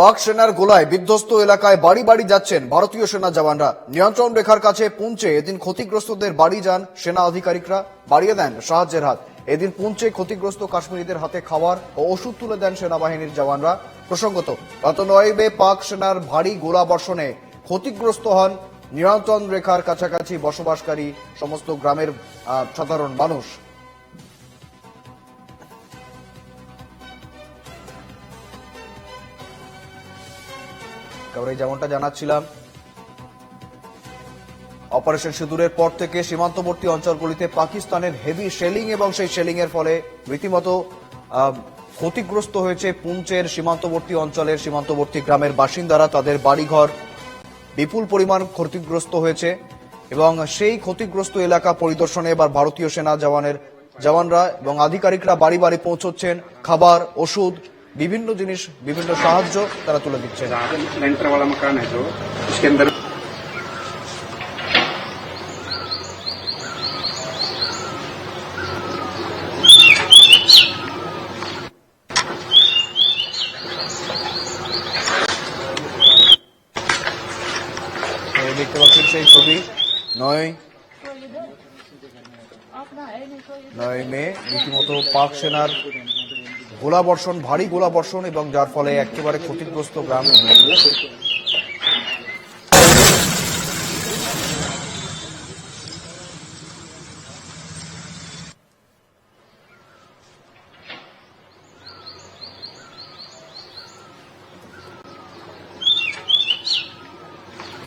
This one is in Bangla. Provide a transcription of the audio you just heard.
পাক সেনার গোলায় বিধ্বস্ত এলাকায় বাড়ি বাড়ি যাচ্ছেন ভারতীয় সেনা জওয়ানরা। নিয়ন্ত্রণ রেখার কাছে পুঞ্চে এদিন ক্ষতিগ্রস্তদের বাড়ি যান সেনা আধিকারিকরা, বাড়িয়ে দেন সাহায্যের হাত। এদিন পুঞ্চে ক্ষতিগ্রস্ত কাশ্মীরিদের হাতে খাবার ও ওষুধ তুলে দেন সেনাবাহিনীর জওয়ানরা। প্রসঙ্গত, গত 9 মে পাক সেনার ভারী গোলা বর্ষণে ক্ষতিগ্রস্ত হন নিয়ন্ত্রণ রেখার কাছাকাছি বসবাসকারী সমস্ত গ্রামের সাধারণ মানুষ। যেমনটা জানাচ্ছিলাম, অপারেশন সিঁদুরের পর থেকে সীমান্তবর্তী অঞ্চলগুলিতে পাকিস্তানের হেভি শেলিং এবং সেই শেলিং এর ফলে রীতিমতো ক্ষতিগ্রস্ত হয়েছে পুঞ্চের সীমান্তবর্তী অঞ্চলের সীমান্তবর্তী গ্রামের বাসিন্দারা। তাদের বাড়িঘর বিপুল পরিমাণ ক্ষতিগ্রস্ত হয়েছে এবং সেই ক্ষতিগ্রস্ত এলাকা পরিদর্শনে এবার ভারতীয় সেনা জওয়ানরা এবং আধিকারিকরা বাড়ি বাড়ি পৌঁছচ্ছেন। খাবার, ওষুধ, বিভিন্ন জিনিস, বিভিন্ন সাহায্য তারা তুলে দিচ্ছেন। দেখতে পাচ্ছেন সেই ছবি 9 মে রীতিমতো পাক সেনার গোলাবর্ষণ, ভারী গোলাবর্ষণ এবং যার ফলে একেবারে ক্ষতিগ্রস্ত গ্রাম